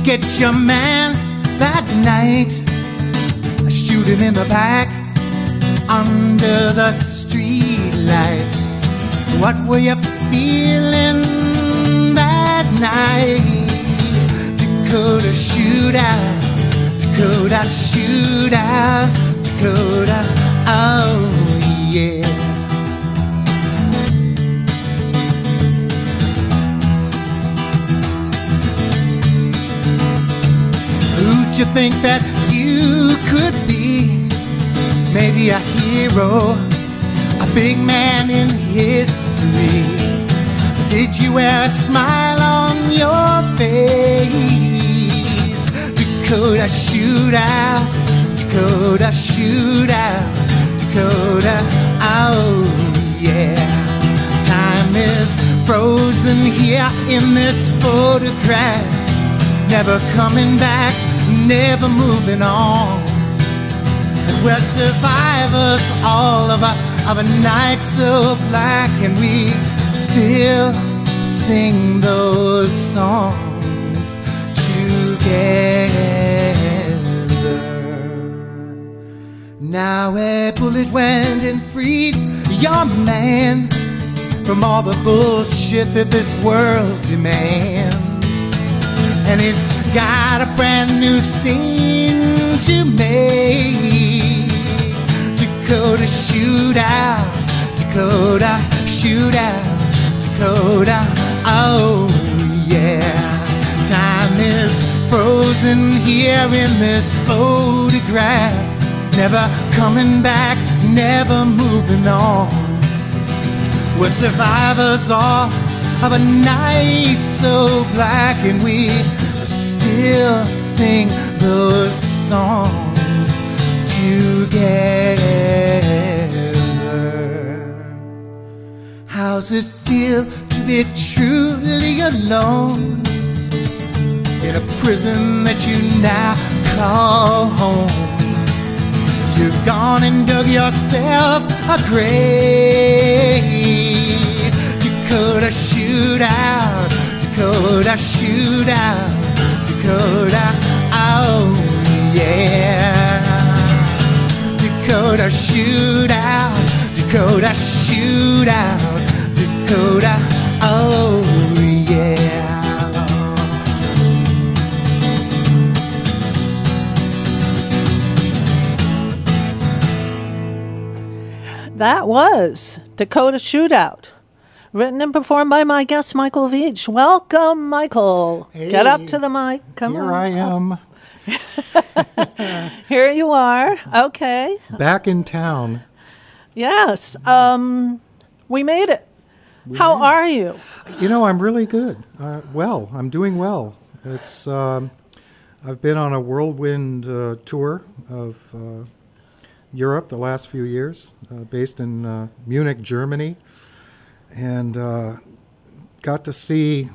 get your man that night. Shoot him in the back under the street lights. What were you feeling that night? Dakota shootout, Dakota shootout, Dakota, oh yeah. Who'd you think that you could be? Maybe a hero, a big man in history. Did you wear a smile on your face? Dakota shootout, Dakota shootout, Dakota, oh yeah. Time is frozen here in this photograph, never coming back, never moving on. We're survivors, all of a night so black, and we still sing those songs together. Now a bullet went and freed your man from all the bullshit that this world demands, and he's got a brand new scene to make. Dakota shootout, Dakota shootout, Dakota, oh yeah. Time is frozen here in this photograph, never coming back, never moving on. We're survivors all of a night so black, and we still sing those songs together. How's it feel to be truly alone in a prison that you now call home? You've gone and dug yourself a grave. Dakota shootout, Dakota shootout, Dakota, oh yeah. Dakota shootout, Dakota shootout, Dakota, oh yeah. That was Dakota Shootout, written and performed by my guest, Michael Veitch. Welcome, Michael. Hey, get up to the mic. Come on. Here I am. Here you are. Okay. Back in town. Yes. We made it. How are you? You know, I'm really good. Well, I'm doing well. It's I've been on a whirlwind tour of Europe the last few years, based in Munich, Germany, and got to see,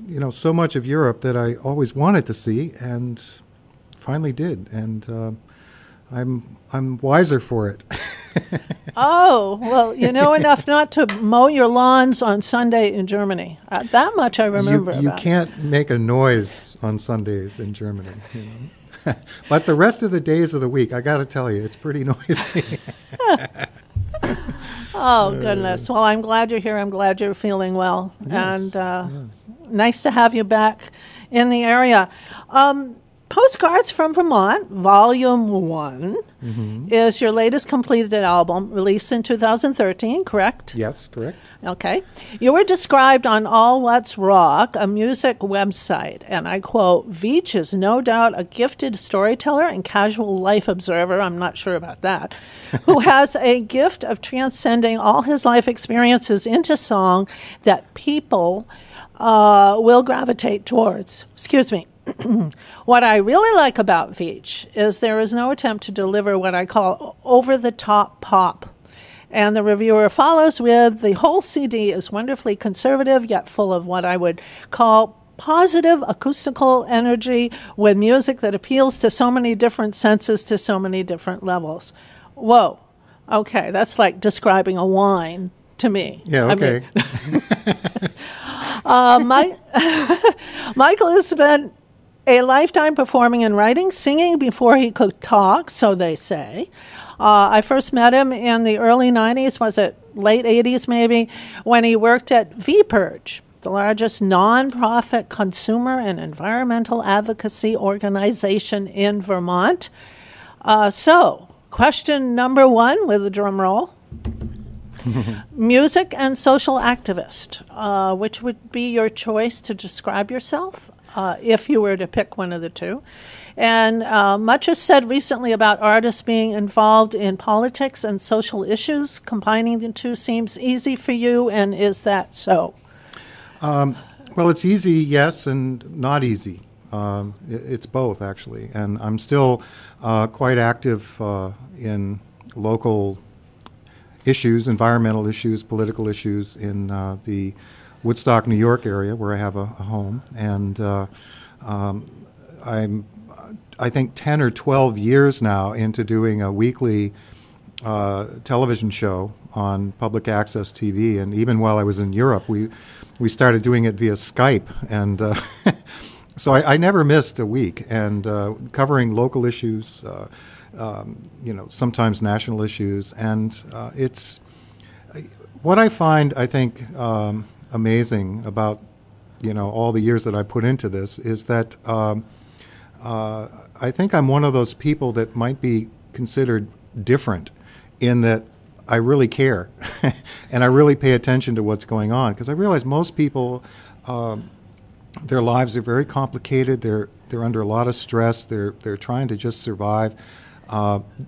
you know, so much of Europe that I always wanted to see, and finally did. And I'm wiser for it. Oh, well, you know enough not to mow your lawns on Sunday in Germany. That much I remember. You can't make a noise on Sundays in Germany. You know? But the rest of the days of the week, I got to tell you, it's pretty noisy. Oh, goodness. Well, I'm glad you're here. I'm glad you're feeling well. Yes, And nice to have you back in the area. Postcards from Vermont, Volume 1, is your latest completed album, released in 2013, correct? Yes, correct. Okay. You were described on All What's Rock, a music website, and I quote, Veitch is no doubt a gifted storyteller and casual life observer, I'm not sure about that, who has a gift of transcending all his life experiences into song that people will gravitate towards. Excuse me. What I really like about Veitch is there is no attempt to deliver what I call over-the-top pop. And the reviewer follows with, the whole CD is wonderfully conservative, yet full of what I would call positive acoustical energy with music that appeals to so many different senses to so many different levels. Whoa. Okay, that's like describing a wine to me. Yeah, okay. Michael has spent A lifetime performing and writing, singing before he could talk, so they say. I first met him in the early 90s, was it late 80s maybe, when he worked at Veitch, the largest nonprofit consumer and environmental advocacy organization in Vermont. So, question number one with a drum roll. Music and social activist. Which would be your choice to describe yourself, if you were to pick one of the two? And much is said recently about artists being involved in politics and social issues. Combining the two seems easy for you, and is that so? Well, it's easy, yes, and not easy. It's both, actually. And I'm still quite active in local issues, environmental issues, political issues in the Woodstock, New York area, where I have a home. And I'm, I think, 10 or 12 years now into doing a weekly television show on public access TV. And even while I was in Europe, we started doing it via Skype. And so I never missed a week. And covering local issues, sometimes national issues. And it's what I find, I think, amazing about, all the years that I put into this is that I think I'm one of those people that might be considered different in that I really care and I really pay attention to what's going on, because I realize most people, their lives are very complicated. They're under a lot of stress. They're trying to just survive.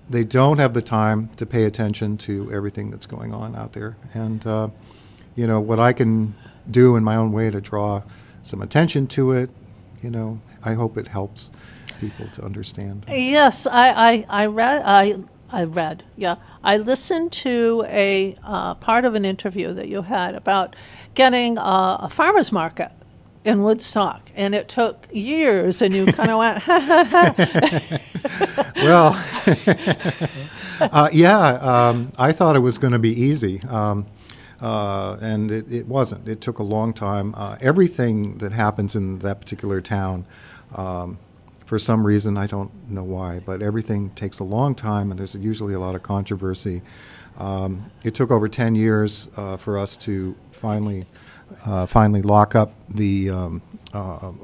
They don't have the time to pay attention to everything that's going on out there. And what I can do in my own way to draw some attention to it, I hope it helps people to understand. Yes, I read. Yeah, I listened to a part of an interview that you had about getting a farmer's market in Woodstock, and it took years, and you kind of went, Well, I thought it was going to be easy, and it wasn't. It took a long time. Everything that happens in that particular town, for some reason, I don't know why, but everything takes a long time, and there's usually a lot of controversy. It took over 10 years for us to finally lock up a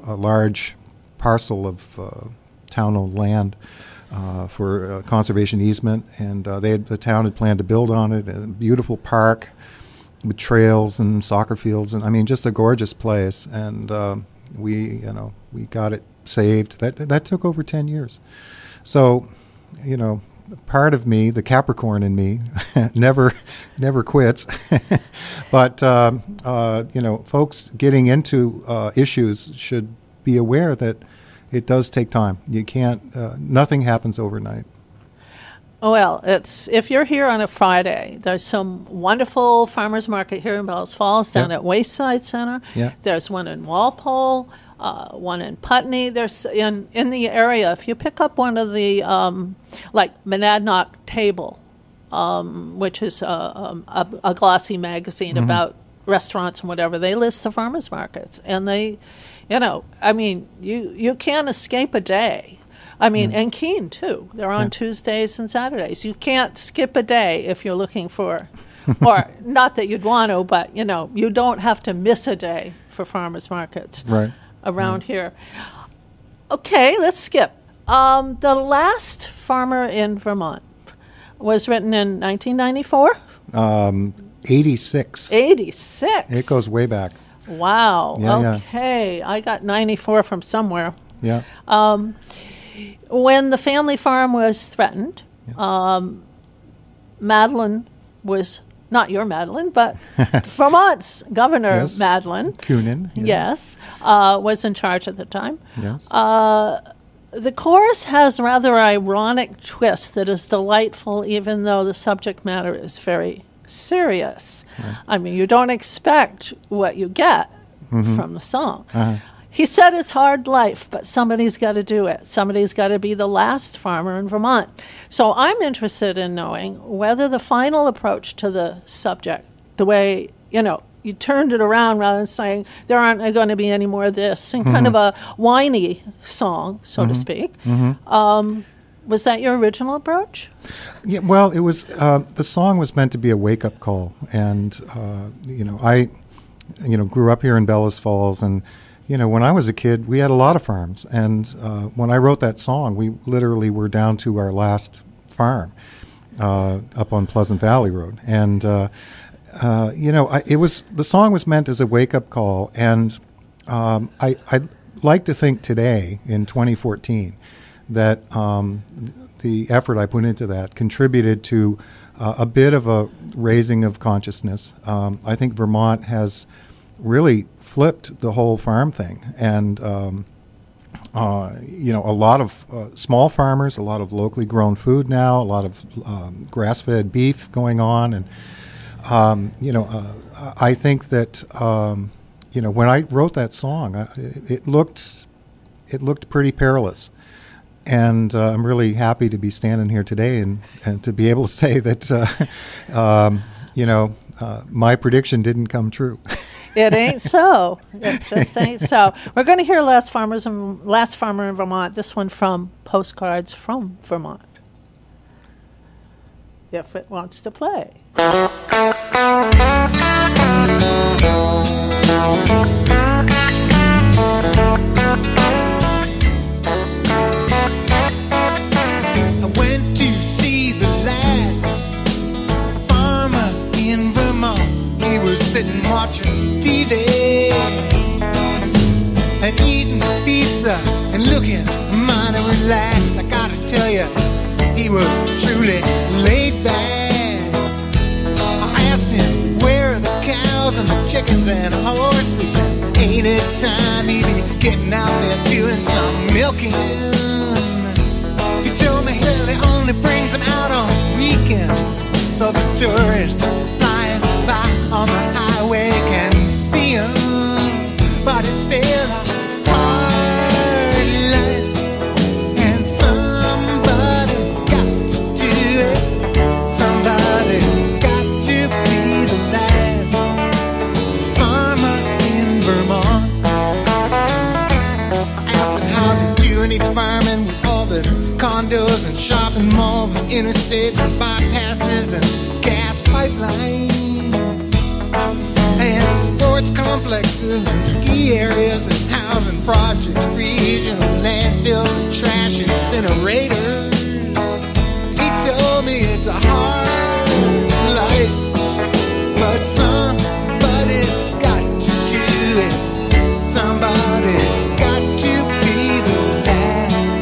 large parcel of town-owned land for conservation easement, and the town had planned to build on it, a beautiful park with trails and soccer fields, and just a gorgeous place. And we got it saved. That took over 10 years. So, part of me, the Capricorn in me, never quits. But folks getting into issues should be aware that it does take time. You can't. Nothing happens overnight. Well, if you're here on a Friday, there's some wonderful farmers market here in Bellows Falls down at Wayside Center. Yeah. There's one in Walpole, one in Putney. There's in the area. If you pick up one of the Monadnock Table, which is a glossy magazine about restaurants and whatever, they list the farmers markets, and they, you can't escape a day. And Keene, too. They're on Tuesdays and Saturdays. You can't skip a day if you're looking for, or not that you'd want to, but, you don't have to miss a day for farmers markets around here. Okay, let's skip. The last farmer in Vermont was written in 1994? 86. 86? It goes way back. Wow. Yeah, okay. I got 94 from somewhere. Yeah. When the family farm was threatened, Madeline was, not your Madeline, but Vermont's Governor Madeline Kunin, was in charge at the time. Yes. The chorus has rather ironic twist that is delightful, even though the subject matter is very serious. Right. You don't expect what you get from the song. He said it's hard life, but somebody's got to do it. Somebody's got to be the last farmer in Vermont. So I'm interested in knowing whether the final approach to the subject, the way, you turned it around rather than saying there aren't going to be any more of this, and kind of a whiny song, so to speak. Was that your original approach? Yeah, well, it was. The song was meant to be a wake-up call, and I grew up here in Bellows Falls, and when I was a kid, we had a lot of farms, and when I wrote that song, we literally were down to our last farm up on Pleasant Valley Road, and the song was meant as a wake-up call, and I'd like to think today in 2014 that the effort I put into that contributed to a bit of a raising of consciousness. I think Vermont has really flipped the whole farm thing, and a lot of small farmers, a lot of locally grown food now, a lot of grass-fed beef going on, and I think that when I wrote that song, it looked pretty perilous. And I'm really happy to be standing here today and to be able to say that, my prediction didn't come true. It ain't so. It just ain't so. We're going to hear Last Farmer in Vermont, this one from Postcards from Vermont, if it wants to play. Sitting watching TV and eating pizza and looking mighty relaxed. I gotta tell you, he was truly laid back. I asked him where are the cows and the chickens and horses, and ain't it time he'd be getting out there doing some milking. He told me he only brings them out on weekends, so the tourists flying by on the highway can see him, but it's still a hard life, and somebody's got to do it. Somebody's got to be the last farmer in Vermont. I asked him how's he doing, he farming with all this condos and shopping malls and interstates and bypasses and gas pipelines and sports complexes and ski areas and housing projects, regional landfills and trash incinerators. He told me it's a hard life, but somebody's got to do it. Somebody's got to be the last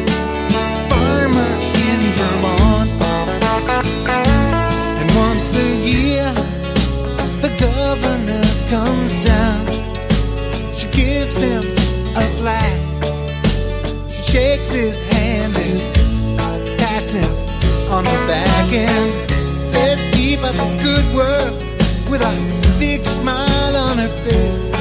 farmer in Vermont. And once a year the governor comes down, she gives him a plaque, she shakes his hand and pats him on the back and says keep up the good work with a big smile on her face.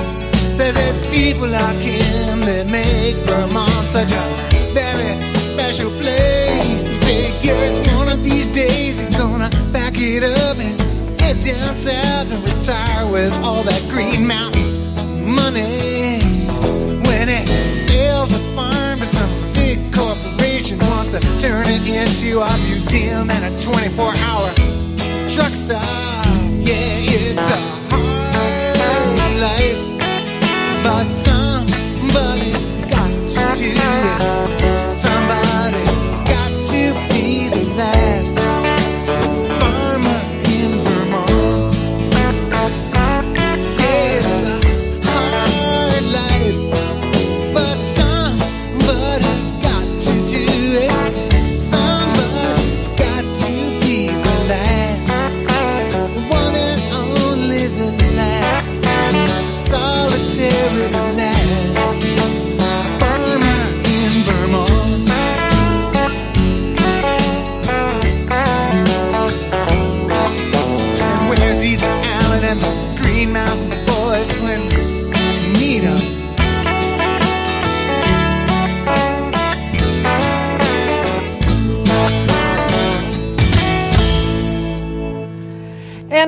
Says it's people like him that make Vermont such a very special place. He figures one of these days he's gonna back it up and head down south and retire with all that Green Mountain money. When it sells a farm to some big corporation, wants to turn it into a museum and a 24-hour truck stop. Yeah, it's a hard life, but somebody's got to do it. Somebody's got to be the last farmer in Vermont. Yeah, it's a hard life, but somebody's got to do it. Somebody's got to be the last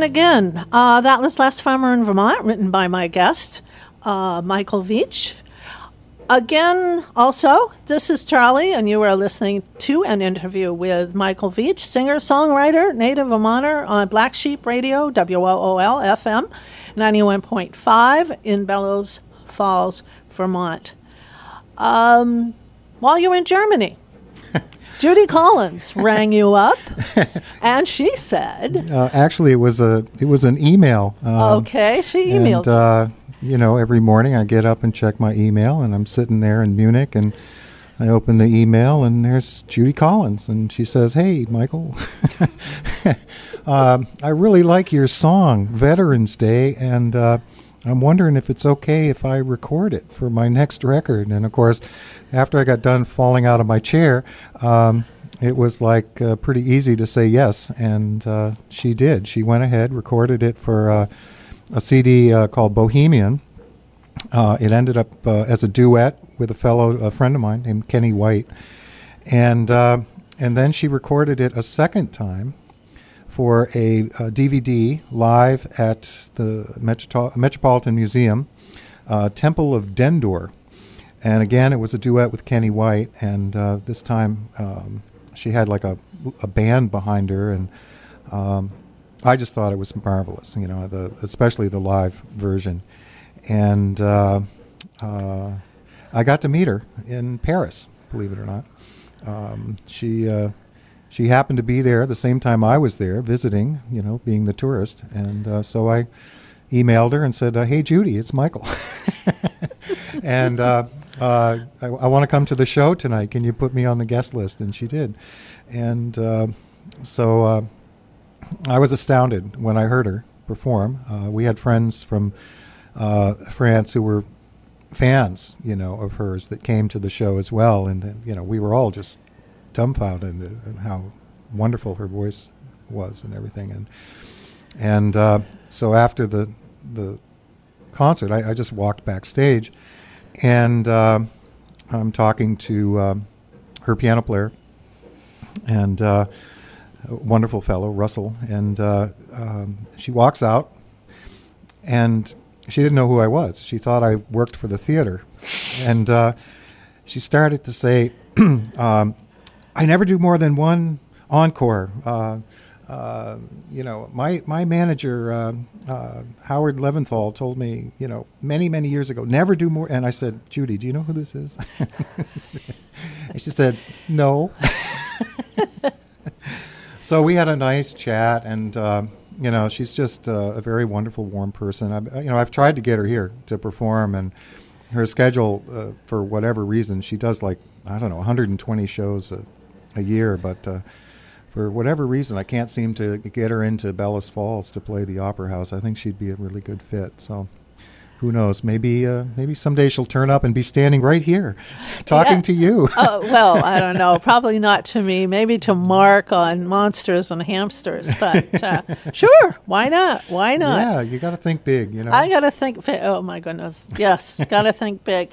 again, that was Last Farmer in Vermont, written by my guest, Michael Veitch. Again, also, this is Charlie, and you are listening to an interview with Michael Veitch, singer-songwriter, native Vermonter on Black Sheep Radio, WOOL FM, 91.5 in Bellows Falls, Vermont. While you were in Germany, Judy Collins rang you up, and she said... actually, it was an email. Okay, she emailed every morning I get up and check my email, and I'm sitting there in Munich, and I open the email, and there's Judy Collins, and she says, "Hey, Michael, I really like your song, Veterans Day, and I'm wondering if it's okay if I record it for my next record." And, of course, after I got done falling out of my chair, it was pretty easy to say yes, and she did. She went ahead, recorded it for a CD called Bohemian. It ended up as a duet with a friend of mine named Kenny White, and then she recorded it a second time for a DVD live at the Metropolitan Museum, Temple of Dendur. And again, it was a duet with Kenny White, and this time she had a band behind her, and I just thought it was marvelous, especially the live version. And I got to meet her in Paris, believe it or not. She happened to be there the same time I was there visiting, being the tourist. And so I emailed her and said, "Hey, Judy, it's Michael. And I want to come to the show tonight. Can you put me on the guest list?" And she did. And so I was astounded when I heard her perform. We had friends from France who were fans, of hers that came to the show as well. And, we were all just dumbfounded at how wonderful her voice was and everything. And so after the concert, I just walked backstage, and I'm talking to her piano player, and a wonderful fellow, Russell, and she walks out, and she didn't know who I was. She thought I worked for the theater, and she started to say, "I never do more than one encore. My manager, Howard Leventhal, told me, many, many years ago, never do more." And I said, "Judy, do you know who this is?" And she said, "No." So we had a nice chat, and she's just a very wonderful, warm person. I've tried to get her here to perform, and her schedule, for whatever reason, she does 120 shows a year, but for whatever reason, I can't seem to get her into Bellows Falls to play the Opera House. I think she'd be a really good fit. So who knows? Maybe someday she'll turn up and be standing right here talking to you. Well, I don't know. Probably not to me. Maybe to Mark on Monsters and Hamsters. But sure, why not? Why not? Yeah, you got to think big, I got to think big. Oh, my goodness. Yes, got to think big.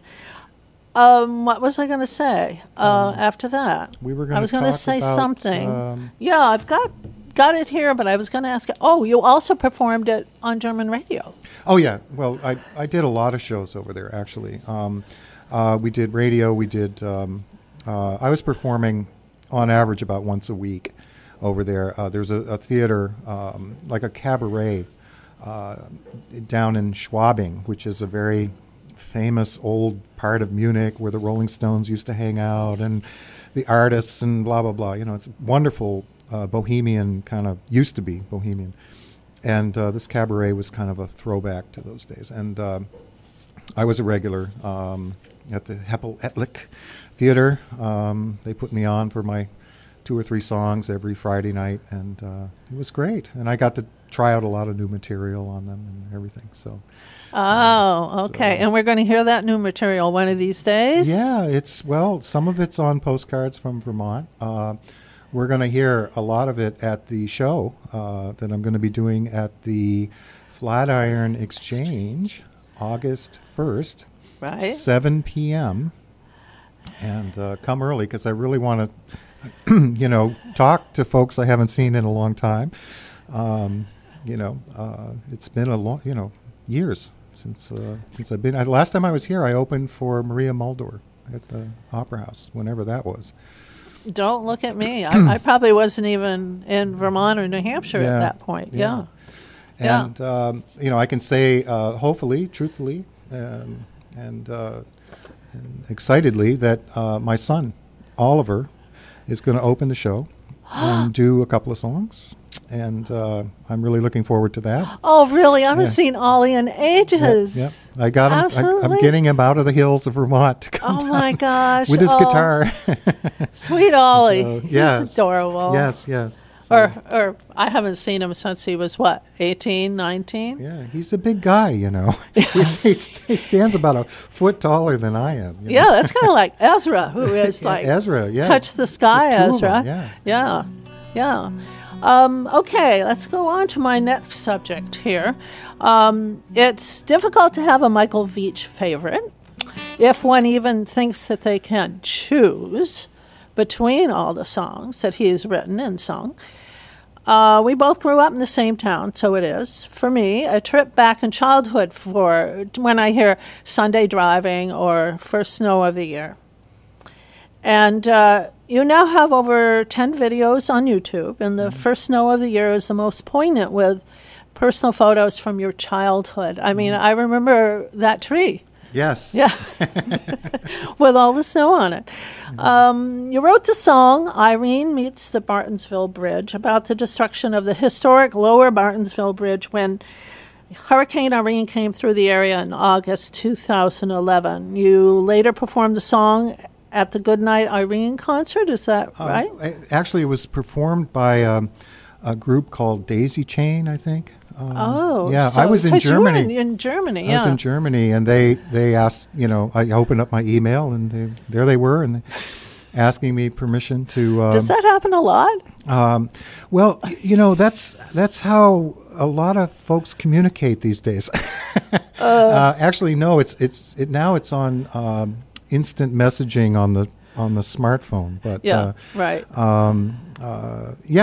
What was I going to say after that? I was going to say something. Yeah, I've got it here, but I was going to ask. Oh, you also performed it on German radio. Oh yeah, well I did a lot of shows over there actually. We did radio. We did. I was performing on average about once a week over there. There's a theater like a cabaret down in Schwabing, which is a very famous old part of Munich where the Rolling Stones used to hang out and the artists and blah, blah, blah. It's wonderful bohemian kind of, used to be bohemian. And this cabaret was kind of a throwback to those days. And I was a regular at the Heppel Etlich Theater. They put me on for my 2 or 3 songs every Friday night, and it was great. And I got to try out a lot of new material on them and everything. So. Oh, okay. And we're going to hear that new material one of these days? Yeah, some of it's on postcards from Vermont. We're going to hear a lot of it at the show that I'm going to be doing at the Flatiron Exchange, August 1st, right. 7 p.m. And come early because I really want to, talk to folks I haven't seen in a long time. it's been a long, years since I've been. Last time I was here, I opened for Maria Muldaur at the Opera House, whenever that was. Don't look at me. I probably wasn't even in Vermont or New Hampshire at that point. Yeah. And, I can say, hopefully, truthfully, and excitedly, that my son, Oliver, is going to open the show and do a couple of songs. And I'm really looking forward to that. Oh, really? I haven't seen Ollie in ages. I got him. Absolutely. I'm getting him out of the hills of Vermont to come down my gosh. with his guitar. Sweet Ollie. So, He's adorable. Yes. So. Or I haven't seen him since he was, 18, 19? Yeah, he's a big guy, he stands about a foot taller than I am. Yeah, that's kind of like Ezra, who is like Ezra, touch the sky, Ezra. Yeah. Okay, let's go on to my next subject here. It's difficult to have a Michael Veitch favorite, if one even thinks that they can choose between all the songs that he has written and sung. We both grew up in the same town, so it is, for me, a trip back in childhood for when I hear Sunday Driving or First Snow of the Year. And you now have over 10 videos on YouTube, and the First Snow of the Year is the most poignant with personal photos from your childhood. I mean, I remember that tree. Yes. Yeah. With all the snow on it. You wrote the song, Irene Meets the Martinsville Bridge, about the destruction of the historic Lower Martinsville Bridge when Hurricane Irene came through the area in August 2011. You later performed the song at the Goodnight Irene concert, is that right? Actually, it was performed by a group called Daisy Chain, I think. Yeah, I was in Germany. You were in Germany, I was in Germany, and they asked, I opened up my email, and there they were, and asking me permission to. Does that happen a lot? Well, that's how a lot of folks communicate these days. Actually, no, now it's on instant messaging on the smartphone, but right.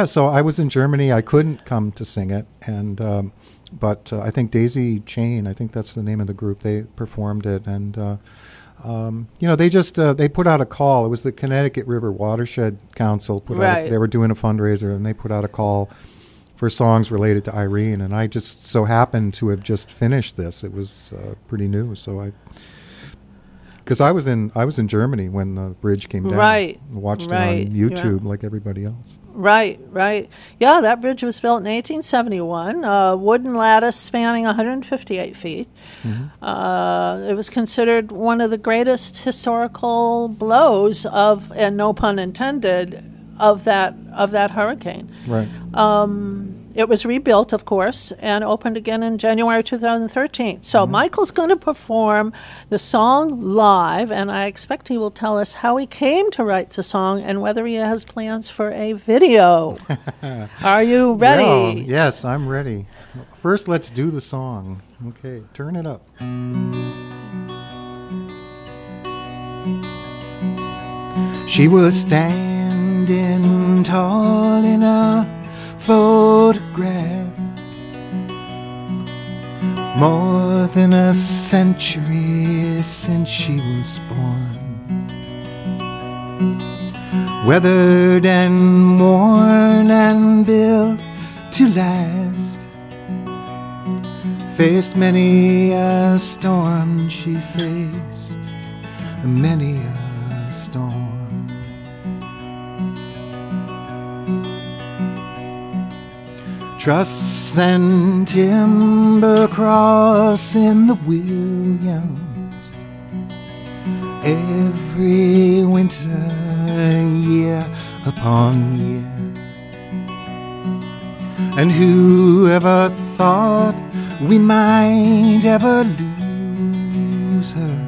So I was in Germany. I couldn't come to sing it, and but I think Daisy Chain, I think that's the name of the group. They performed it, and they just they put out a call. It was the Connecticut River Watershed Council they were doing a fundraiser, and they put out a call for songs related to Irene, and I just so happened to have just finished this. It was pretty new, so because I was in Germany when the bridge came down. Right. Watched it on YouTube like everybody else. Right. Yeah, that bridge was built in 1871, wooden lattice spanning 158 feet. Mm-hmm. It was considered one of the greatest historical blows of, and no pun intended, of that hurricane. Right. It was rebuilt, of course, and opened again in January 2013. So Michael's going to perform the song live, and I expect he will tell us how he came to write the song and whether he has plans for a video. Are you ready? Yeah, yes, I'm ready. First, let's do the song. Okay, turn it up. She was standing tall in a photograph, more than a century since she was born, weathered and worn and built to last, faced many a storm. She faced many a storm. Truss and timber cross in the Williams every winter, year upon year. And whoever thought we might ever lose her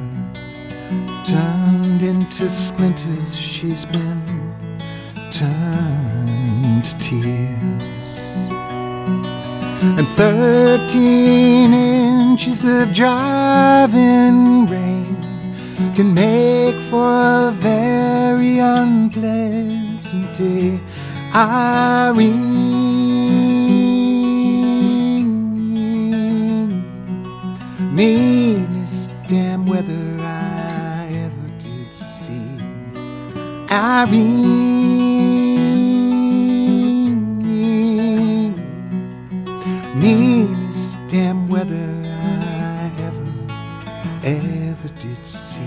turned into splinters. She's been turned to tears. And 13 inches of driving rain can make for a very unpleasant day. Irene, meanest damn weather I ever did see. Irene, meanest damn weather I ever did see.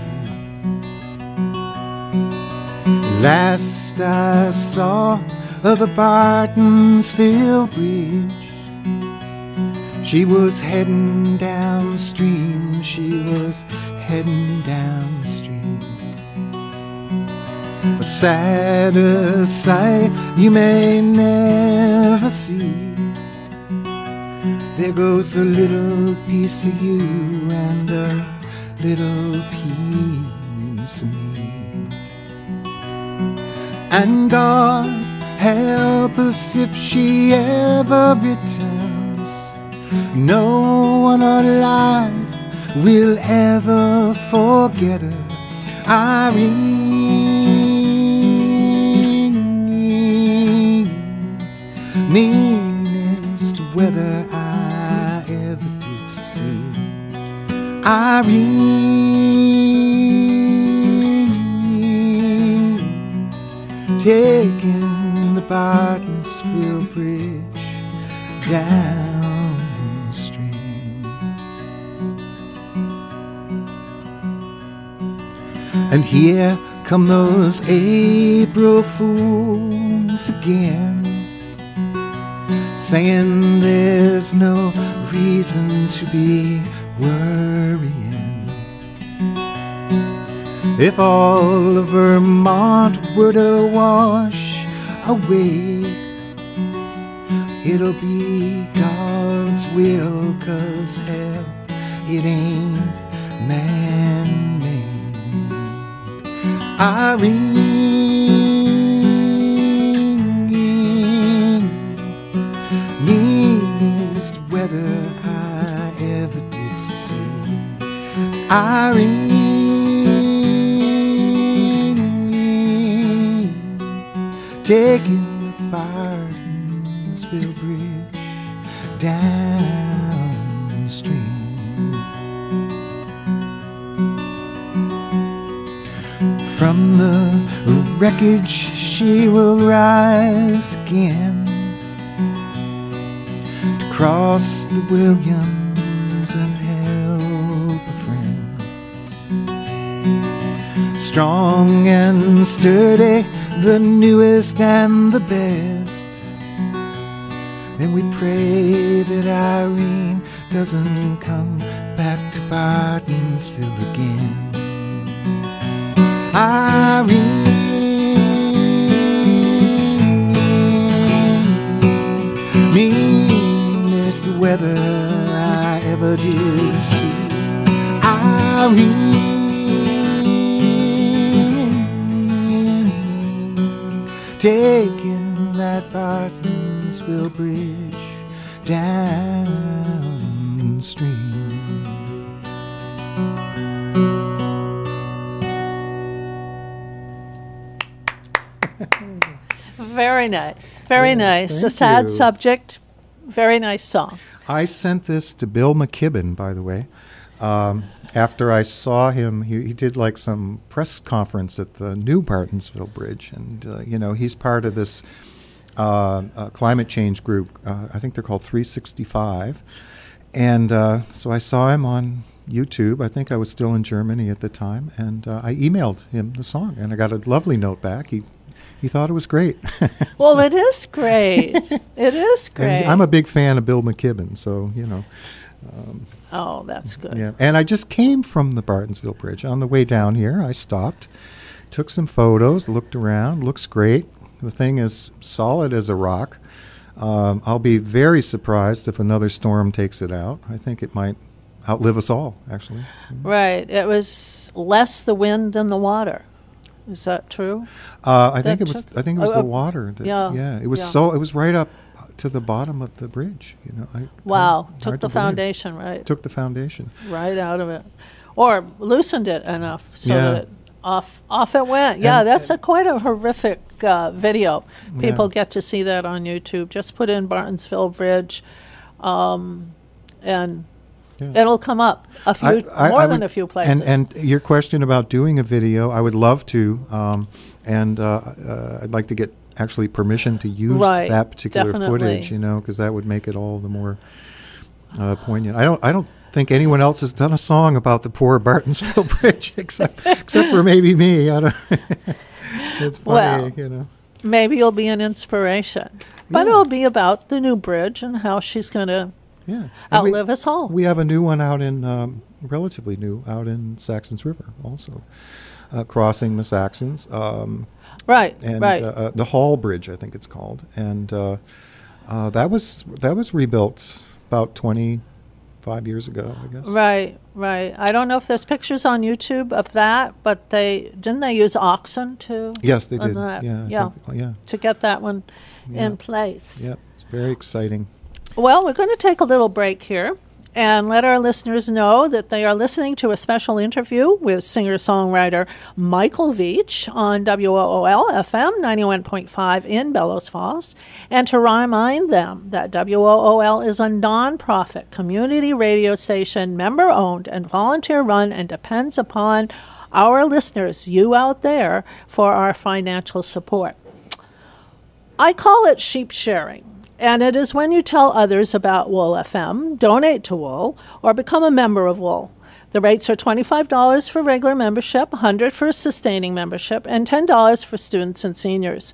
Last I saw of the Bartonsville Bridge, she was heading downstream, she was heading downstream. A sadder sight you may never see. There goes a little piece of you and a little piece of me. And God help us if she ever returns. No one alive will ever forget her. Irene, meanest weather I ever did see. Irene, taking the Bartonsville Bridge downstream. And here come those April fools again, saying there's no reason to be worrying. If all of Vermont were to wash away, it'll be God's will, 'cause hell, it ain't man-made. Irene, meanest weather I ever did see. Irene, taking the Bartonsville Bridge downstream. From the wreckage she will rise again, to cross the Williams and help a friend. Strong and sturdy, the newest and the best. And we pray that Irene doesn't come back to Bartonsville again. Irene, meanest weather I ever did see. Irene, taking that Bartonsville Bridge downstream. Very nice. Very nice. A sad subject. Very nice song. I sent this to Bill McKibben, by the way. After I saw him, he did like some press conference at the new Bartonsville Bridge. And, he's part of this climate change group. I think they're called 365. And so I saw him on YouTube. I think I was still in Germany at the time. And I emailed him the song. And I got a lovely note back. He thought it was great. Well, it is great. It is great. And I'm a big fan of Bill McKibben, so, oh, that's good. Yeah, and I just came from the Bartonsville Bridge. On the way down here, I stopped, took some photos, looked around. Looks great. The thing is solid as a rock. I'll be very surprised if another storm takes it out. I think it might outlive us all, actually. Right. It was less the wind than the water. Is that true? I think it was the water. Yeah. It was It was right up to the bottom of the bridge. Wow. Took the foundation, right? Took the foundation right out of it, or loosened it enough so that it off it went. Yeah, that's quite a horrific video. People get to see that on YouTube. Just put in Bartonsville Bridge, and It'll come up more than a few places. And your question about doing a video, I would love to, and I'd like to get actually permission to use that particular footage, because that would make it all the more poignant. I don't think anyone else has done a song about the poor Bartonsville Bridge except for maybe me. It's funny, Maybe you'll be an inspiration. But it'll be about the new bridge and how she's going to outlive us all. We have a new one out in, relatively new, out in Saxons River also, crossing the Saxons. Right. The Hall Bridge, I think it's called. And that was rebuilt about 25 years ago, I guess. Right. I don't know if there's pictures on YouTube of that, but didn't they use oxen too? Yes, they did. To get that one in place. Yeah, it's very exciting. Well, we're going to take a little break here and let our listeners know that they are listening to a special interview with singer-songwriter Michael Veitch on WOOL-FM 91.5 in Bellows Falls, and to remind them that WOOL is a nonprofit community radio station, member-owned and volunteer-run, and depends upon our listeners, you out there, for our financial support. I call it sheep sharing. And it is when you tell others about Wool FM, donate to Wool, or become a member of Wool. The rates are $25 for regular membership, $100 for a sustaining membership, and $10 for students and seniors.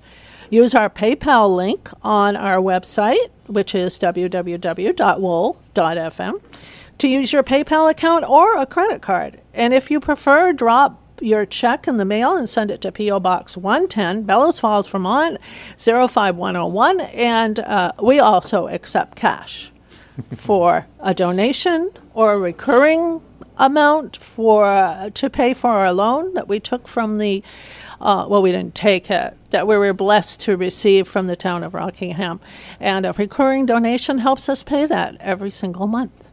Use our PayPal link on our website, which is www.wool.fm, to use your PayPal account or a credit card. And if you prefer, drop your check in the mail and send it to P.O. Box 110, Bellows Falls, Vermont, 05101. And we also accept cash for a donation or a recurring amount to pay for our loan that we took from we didn't take it, that we were blessed to receive from the town of Rockingham. And a recurring donation helps us pay that every single month.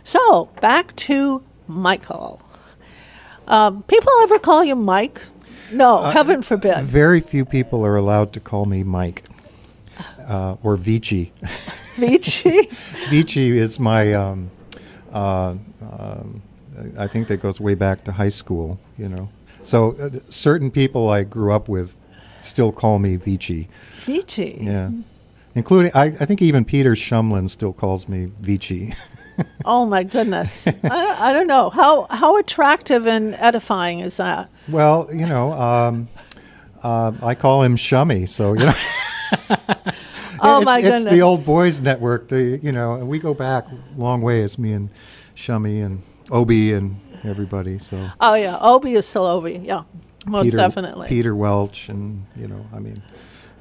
So, back to Michael. People ever call you Mike? No, heaven forbid. Very few people are allowed to call me Mike or Veitchy. Veitchy? Veitchy is my, I think that goes way back to high school, So certain people I grew up with still call me Veitchy. Veitchy? Yeah. Including, I think even Peter Shumlin still calls me Veitchy. Oh my goodness! I don't know how attractive and edifying is that. Well, I call him Shummy, so Oh my goodness! It's the old boys network. We go back a long ways. Me and Shummy and Obi and everybody. So. Oh yeah, Obi is still Obi. Yeah, most definitely. Peter Welch and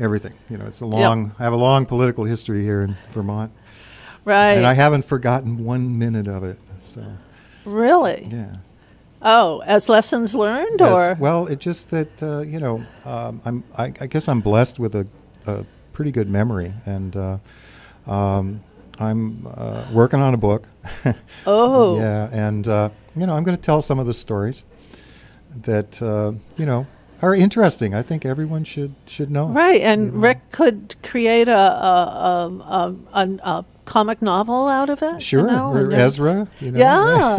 everything. It's a long. I have a long political history here in Vermont. Right. And I haven't forgotten 1 minute of it. So. Really? Yeah. Oh, as lessons learned, or? Well, it's just that I guess I'm blessed with a pretty good memory, and I'm working on a book. Oh. Yeah, and I'm going to tell some of the stories that are interesting. I think everyone should know. Right, and Rick could create a comic novel out of it. Sure, or Ezra. Yeah,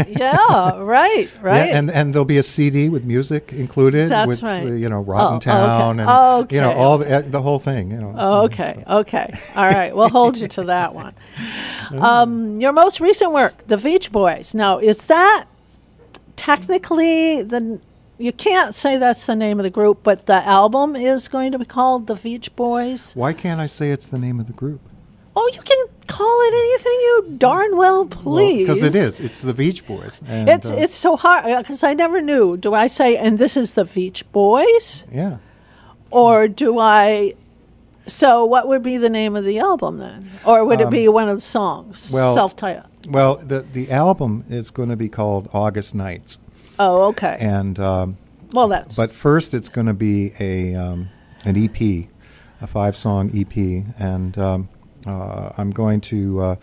right. Yeah, and there'll be a CD with music included. That's with, right. Rotten Town and all the whole thing. Okay. All right, we'll hold you to that one. Your most recent work, The Veitch Boys. Now, is that technically you can't say that's the name of the group, but the album is going to be called The Veitch Boys? Why can't I say it's the name of the group? Oh, you can call it anything you darn well please. Because it is. It's the Veitch Boys. And, it's so hard, because I never knew. Do I say, and this is the Veitch Boys? Yeah. Or do I... So what would be the name of the album then? Or would it be one of the songs, self-titled? Well, the album is going to be called August Nights. Oh, okay. And that's... But first, it's going to be an EP, a 5-song EP, and I'm going to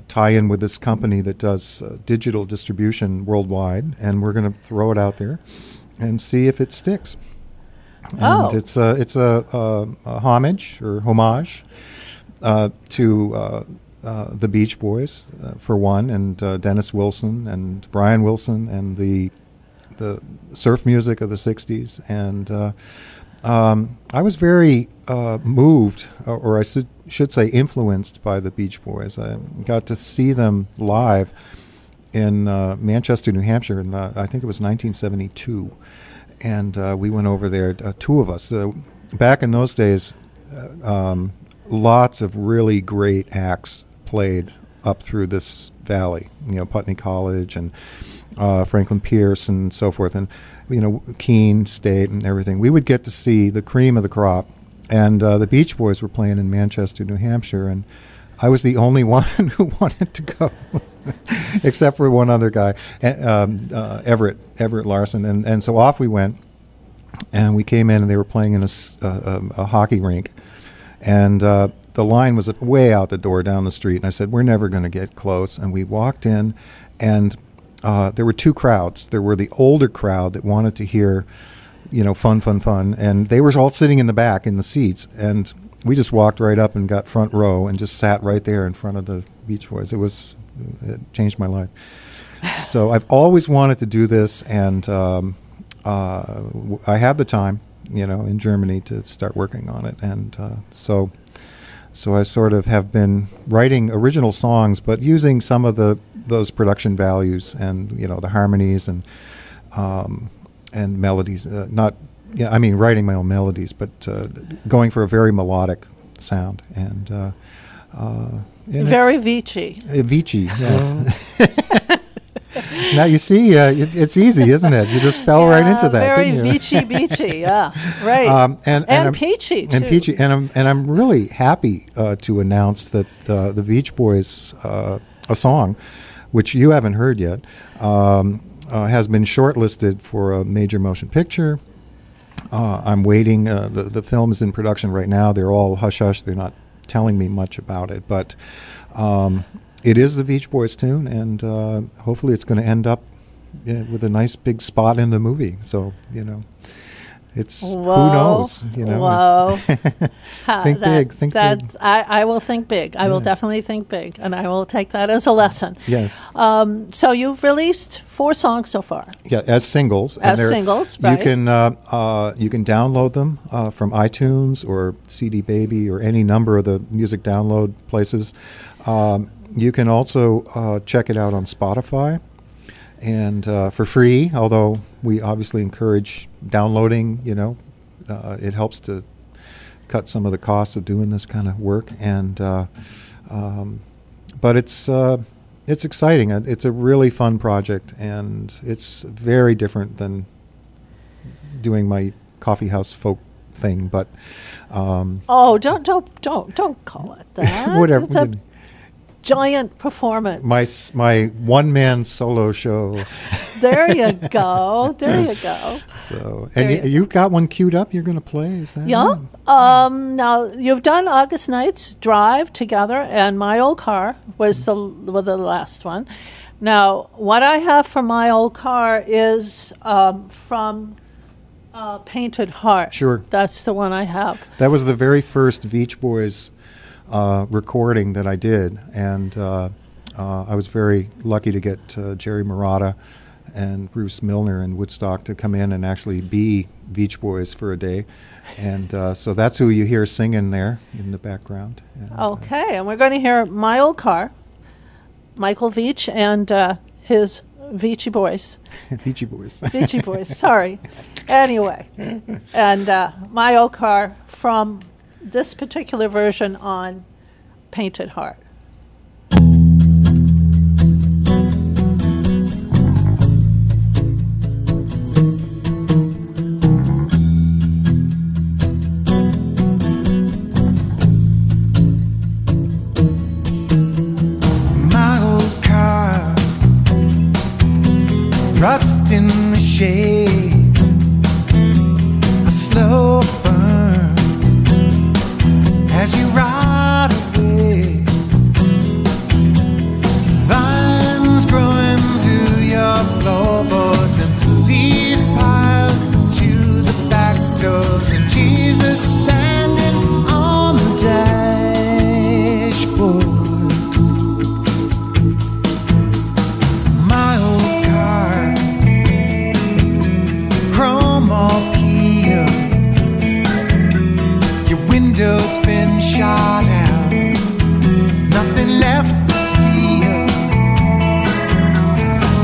tie in with this company that does digital distribution worldwide, and we're going to throw it out there and see if it sticks. And it's a homage to the Beach Boys, for one, and Dennis Wilson and Brian Wilson and the surf music of the 60s. And I was very moved, or I should say influenced by the Beach Boys. I got to see them live in Manchester, New Hampshire, in I think it was 1972. And we went over there, two of us. Back in those days, lots of really great acts played up through this valley. Putney College and Franklin Pierce and so forth, and Keene State and everything. We would get to see the cream of the crop, and the Beach Boys were playing in Manchester, New Hampshire, and I was the only one who wanted to go, except for one other guy, Everett Larson, and so off we went, and we came in, and they were playing in a hockey rink, and the line was way out the door down the street, and I said, we're never going to get close, and we walked in, and there were two crowds. There were the older crowd that wanted to hear, fun, and they were all sitting in the back in the seats, and we just walked right up and got front row and just sat right there in front of the Beach Boys. It changed my life. So I've always wanted to do this, and I had the time, in Germany to start working on it, and so I sort of have been writing original songs, but using some of those production values and the harmonies and melodies. Writing my own melodies, but going for a very melodic sound and very Veitchy. Veitchy, yes. Now you see, it's easy, isn't it? You just fell right into that, very didn't you? Very Veitchy, yeah, right. And peachy too. And peachy, and I'm really happy to announce that the Beach Boys, a song, which you haven't heard yet, has been shortlisted for a major motion picture. I'm waiting. The film is in production right now. They're all hush-hush. They're not telling me much about it. But it is the Beach Boys tune, and hopefully it's going to end up with a nice big spot in the movie. So, it's who knows, Whoa. Think big. I will think big. I will definitely think big, and I will take that as a lesson. Yes. So you've released 4 songs so far. Yeah, as singles. Right. You can download them from iTunes or CD Baby or any number of the music download places. You can also check it out on Spotify. And for free, although we obviously encourage downloading, it helps to cut some of the costs of doing this kind of work. And but it's exciting. It's a really fun project, and it's very different than doing my coffee house folk thing. But don't call it that. Whatever. It's a giant performance. My one-man solo show. There you go. So, and you've got one queued up. You're going to play. Is that yeah. Right? Now you've done August Night's Drive together, and My Old Car was the last one. Now, what I have for My Old Car is from Painted Heart. Sure. That's the one I have. That was the very first Beach Boys recording that I did, and I was very lucky to get Jerry Marotta and Bruce Milner in Woodstock to come in and actually be Beach Boys for a day, and so that's who you hear singing there in the background. And, okay, and we're going to hear My Old Car, Michael Veitch and his Veitchy Boys. Veitchy Boys. Veitchy Boys, sorry. Anyway, and My Old Car from this particular version on Painted Heart. My old car, rust in the shade, a slow burn as you ride away. Vines growing through your floorboards and leaves piled to the back doors, and Jesus standing on the dashboard. got out, nothing left to steal.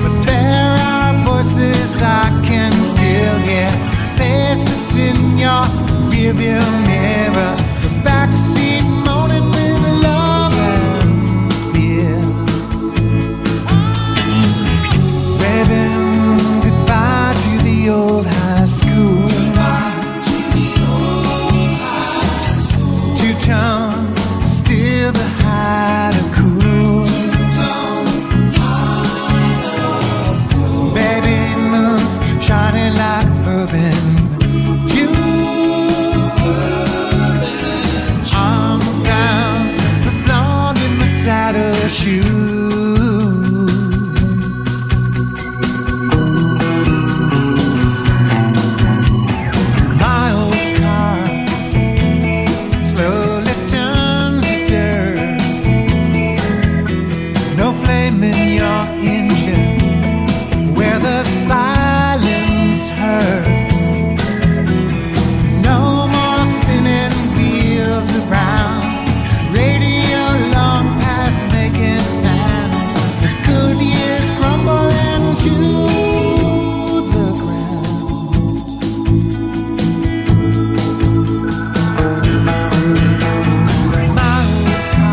But there are voices I can still hear, faces in your rearview mirror, the backseat moaning with love and fear. Waving goodbye to the old high school. Two-tone, still the height of cool. Baby moons shining like urban saddle shoes. My old car slowly turned to dirt. No flame in your engine where the silence hurts. No more spinning wheels around. Radio long past making sounds. The good years crumble into the ground. My old car,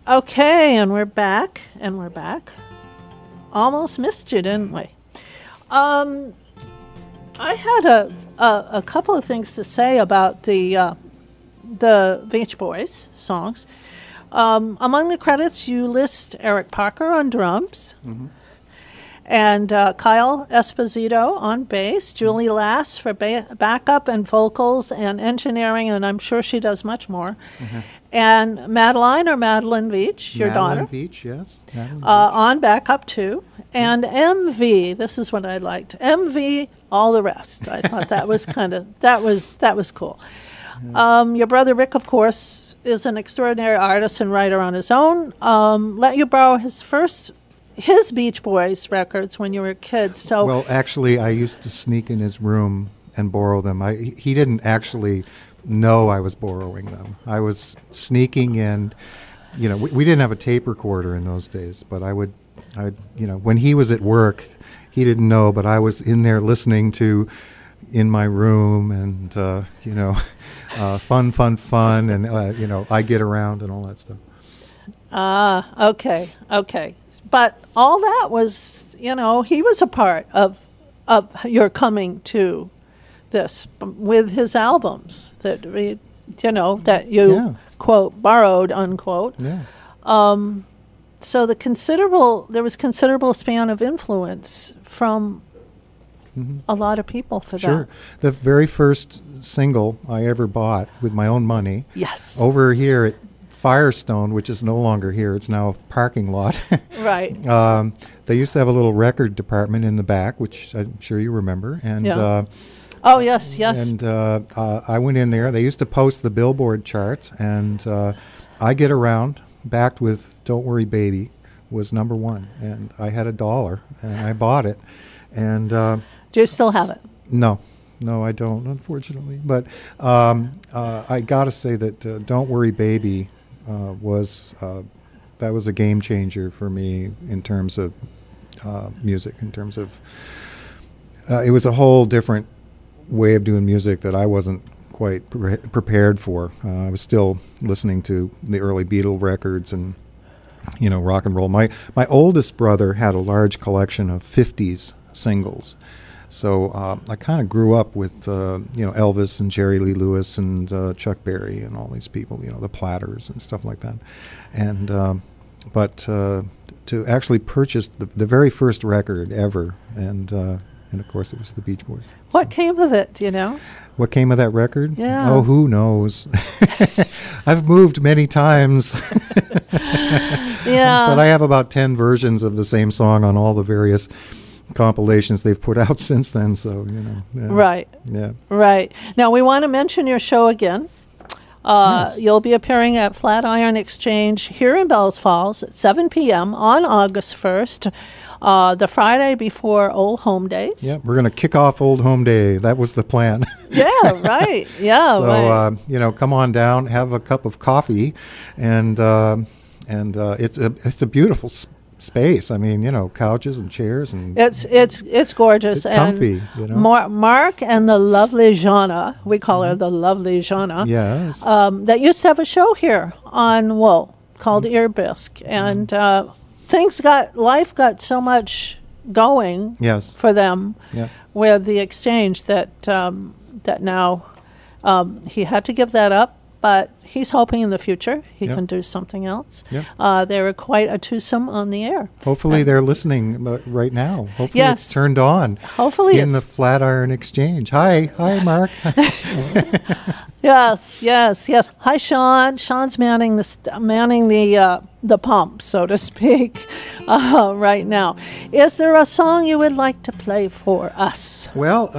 Okay, and we're back, Almost missed you, didn't we? I had a couple of things to say about the Veitch Boys songs. Among the credits, you list Eric Parker on drums, and Kyle Esposito on bass, Julie Lass for backup and vocals and engineering, and I'm sure she does much more. And Madeline Veitch, your daughter. Madeline Veitch, yes. Madeline Veitch. On backup too. And MV, this is what I liked. MV, all the rest. I thought that was that was cool. Your brother Rick, of course, is an extraordinary artist and writer on his own. Let you borrow his Beach Boys records when you were kids. So well, actually, I used to sneak in his room and borrow them. He didn't actually know I was borrowing them. I was sneaking in. You know, we didn't have a tape recorder in those days, but I would, when he was at work, he didn't know, but I was in there listening to In My Room and, fun, and, I Get Around and all that stuff. Okay. But all that was, he was a part of your coming to this with his albums that that you quote borrowed unquote. Yeah. So there was considerable span of influence from a lot of people for that. Sure. The very first single I ever bought with my own money. Yes. Over here at Firestone, which is no longer here, it's now a parking lot. Right. They used to have a little record department in the back, which I'm sure you remember. And oh, yes. And I went in there. They used to post the Billboard charts, and I Get Around, backed with Don't Worry Baby, was number one. And I had $1, and I bought it. And do you still have it? No. No, I don't, unfortunately. But I got to say that "Don't Worry, Baby" was a game changer for me in terms of music. In terms of it was a whole different way of doing music that I wasn't quite prepared for. I was still listening to the early Beatle records and rock and roll. My oldest brother had a large collection of 50s singles. So I kind of grew up with Elvis and Jerry Lee Lewis and Chuck Berry and all these people, the Platters and stuff like that. And but to actually purchase the very first record ever, and of course it was the Beach Boys. What came of it? Do you know? What came of that record? Yeah. Oh, who knows? I've moved many times. Yeah. But I have about 10 versions of the same song on all the various compilations they've put out since then. So, Yeah. Right. Yeah. Right. Now, we want to mention your show again. Yes. You'll be appearing at Flatiron Exchange here in Bellows Falls at 7 p.m. on August 1st, the Friday before Old Home Days. Yeah, we're going to kick off Old Home Day. That was the plan. Yeah, right. Yeah, so, right. Come on down, have a cup of coffee, and it's a beautiful space. I mean, couches and chairs, and it's gorgeous. It's comfy. Mark and the lovely Jana, we call her the lovely Jana. Yes. That used to have a show here on Wool called Ear Bisque, and life got so much going. Yes. For them. Yeah. With the exchange that now he had to give that up. But he's hoping in the future he can do something else. Yeah. They were quite a twosome on the air. Hopefully they're listening right now. Hopefully yes. It's turned on. Hopefully in the Flatiron Exchange. Hi, Mark. Yes. Hi, Sean. Sean's manning the pump, so to speak, right now. Is there a song you would like to play for us? Well,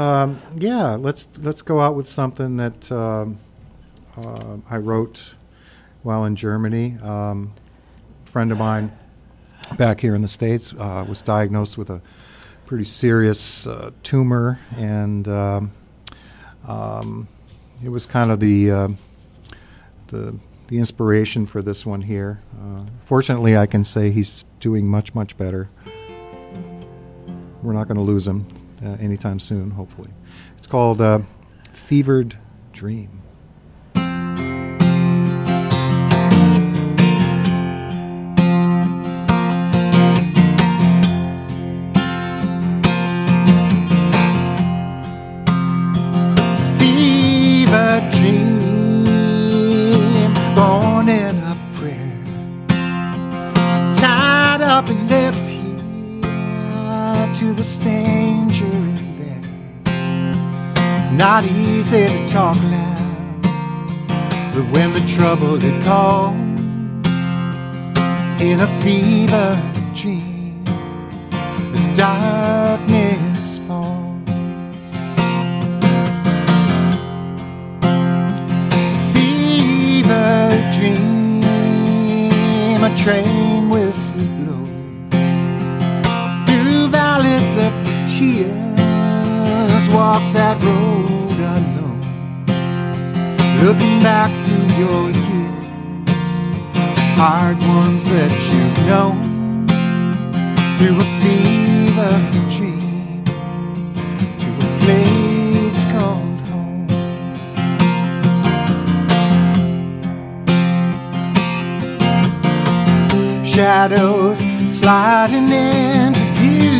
let's go out with something that. I wrote while in Germany. A friend of mine back here in the States was diagnosed with a pretty serious tumor, and it was kind of the inspiration for this one here. Fortunately, I can say he's doing much, much better. We're not going to lose him anytime soon, hopefully. It's called Fevered Dream. Not easy to talk loud, but when the trouble it calls, in a fever dream, as darkness falls. Fever dream, a train whistle blows through valleys of tears. Walk that road unknown, looking back through your years, hard ones that you've known, through a fever dream, to a place called home. Shadows sliding into view,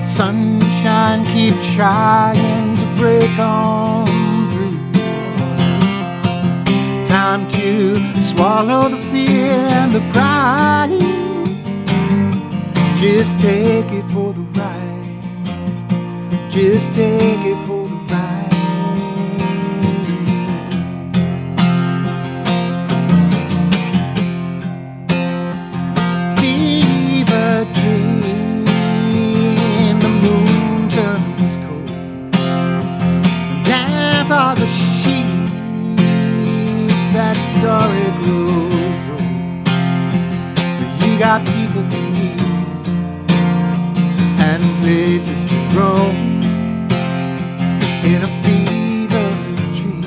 sunshine keep trying to break on through. Time to swallow the fear and the pride. Just take it for the ride. Just take it for the ride. Fever dream. Are the sheets that story grows old, but you got people to need and places to grow in a fever dream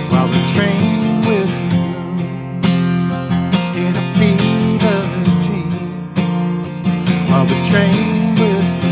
while the train whistles in a fever dream while the train whistles.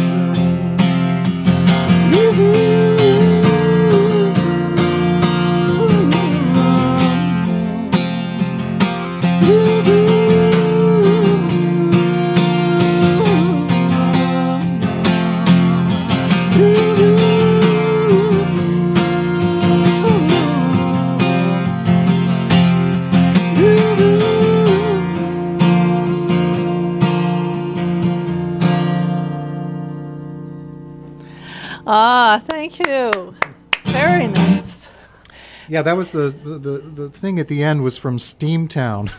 Ah, thank you. Very nice. Yeah, that was the thing at the end was from Steamtown.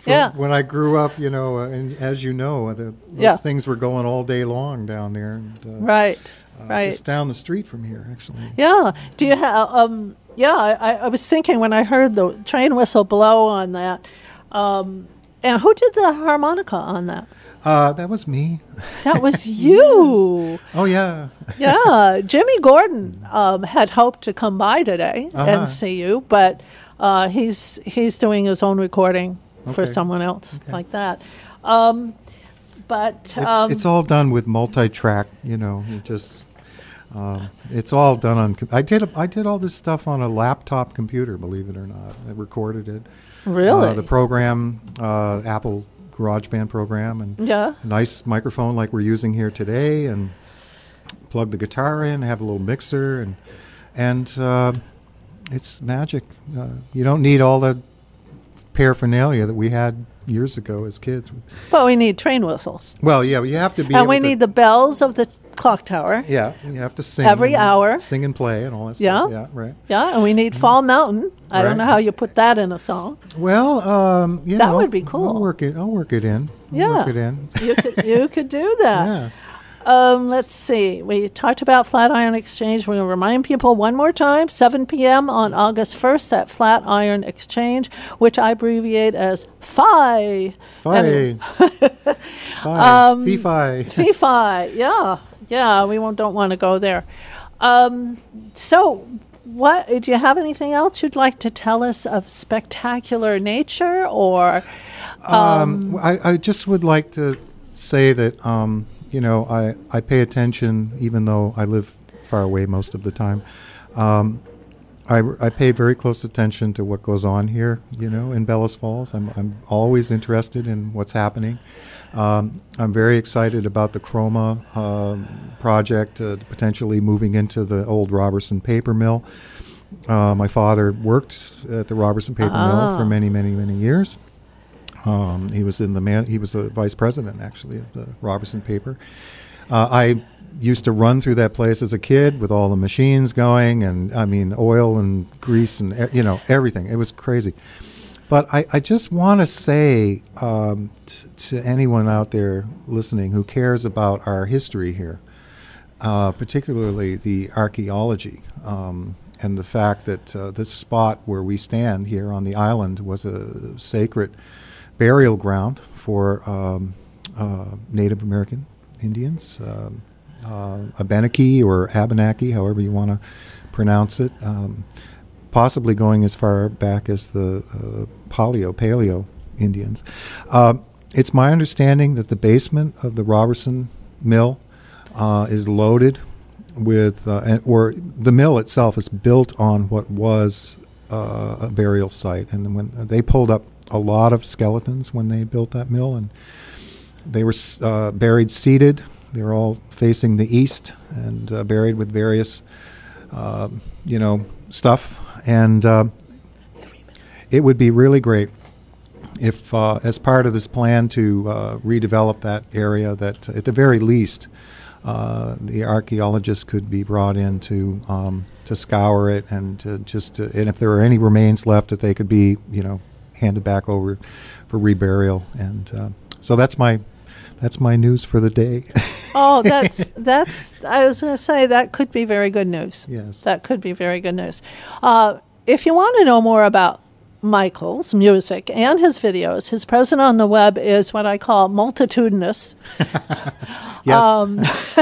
Yeah. When I grew up, you know, and as you know, those things were going all day long down there. And, Right. Just down the street from here, actually. Yeah. Do you have? I was thinking when I heard the train whistle blow on that. And who did the harmonica on that? That was me. That was you. Yes. Oh, yeah. Yeah. Jimmy Gordon had hoped to come by today and see you, but he's doing his own recording for someone else like that. But it's all done with multi-track. You know, it's all done on. I did all this stuff on a laptop computer. Believe it or not, I recorded it. Really, the program, Apple GarageBand program, and a nice microphone like we're using here today, and plug the guitar in, have a little mixer, and it's magic. You don't need all the paraphernalia that we had years ago as kids. But we need train whistles. Well, yeah, you have to be. And we need the bells of the clock tower. Yeah, you have to sing every hour. Sing and play and all that Yeah. stuff. Yeah, right. Yeah, and we need Fall Mountain. I don't know how you put that in a song. Well, that would be cool. I'll work it in. Yeah. Work it in. You could do that. Yeah. Let's see. We talked about Flatiron Exchange. We're going to remind people one more time, 7 p.m. on August 1st at Flatiron Exchange, which I abbreviate as FI. FI. FI, yeah. Yeah, we don't want to go there. So, do you have anything else you'd like to tell us of spectacular nature, or? I just would like to say that, I pay attention, even though I live far away most of the time. I pay very close attention to what goes on here, in Bellows Falls. I'm always interested in what's happening. I'm very excited about the Chroma project, potentially moving into the old Robertson paper mill. My father worked at the Robertson paper mill for many, many, many years. He was a vice president, actually, of the Robertson paper. I used to run through that place as a kid with all the machines going, and oil and grease and everything. It was crazy. But I just want to say to anyone out there listening who cares about our history here, particularly the archaeology, and the fact that this spot where we stand here on the island was a sacred burial ground for Native American Indians, Abenaki or Abenaki, however you want to pronounce it. Possibly going as far back as the Paleo Indians. It's my understanding that the basement of the Robertson mill is loaded with, or the mill itself is built on what was a burial site. And when they pulled up a lot of skeletons when they built that mill, and they were buried seated. They were all facing the east and buried with various, stuff. And it would be really great if, as part of this plan to redevelop that area, that at the very least, the archaeologists could be brought in to scour it and and if there are any remains left, that they could be, handed back over for reburial. And so that's my news for the day. Oh, that's. I was going to say that could be very good news. Yes, that could be very good news. If you want to know more about Michael's music and his videos. His presence on the web is what I call multitudinous. Yes.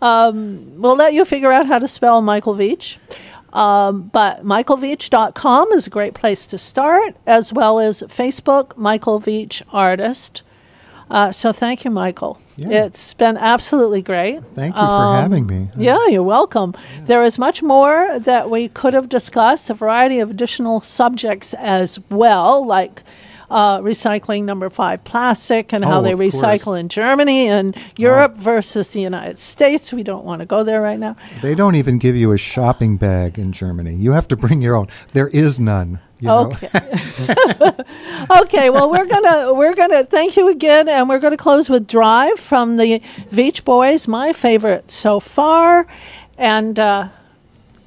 We'll let you figure out how to spell Michael Veitch. But michaelveitch.com is a great place to start, as well as Facebook, Michael Veitch Artist. So thank you, Michael. Yeah. It's been absolutely great. Thank you for having me. Yeah, you're welcome. Yeah. There is much more that we could have discussed, a variety of additional subjects as well, like recycling number 5 plastic and how they recycle in Germany and Europe versus the United States. We don't want to go there right now. They don't even give you a shopping bag in Germany. You have to bring your own. There is none. You know? Okay. Okay. Well, we're gonna thank you again, and we're gonna close with "Drive" from the Veitch Boys, my favorite so far, and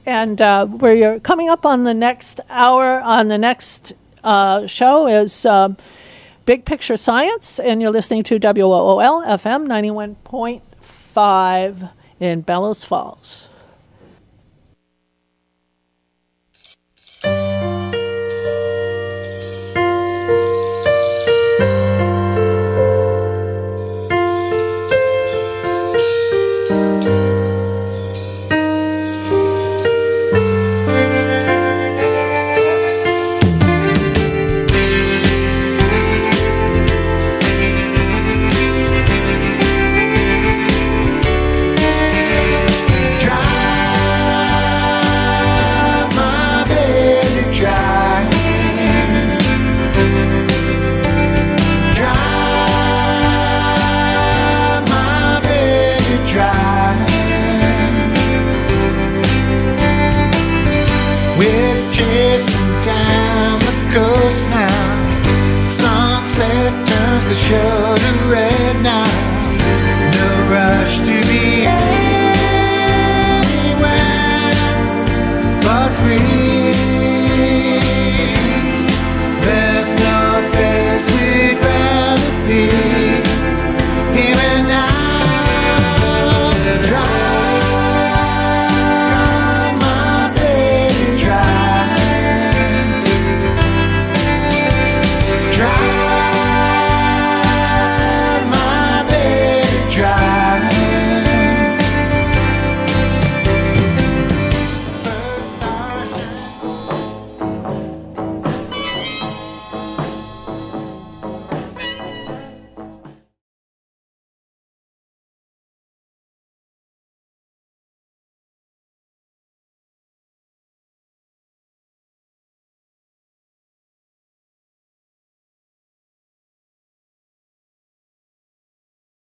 we're coming up on the next hour. On the next show is Big Picture Science, and you're listening to WOOL FM 91.5 in Bellows Falls. The show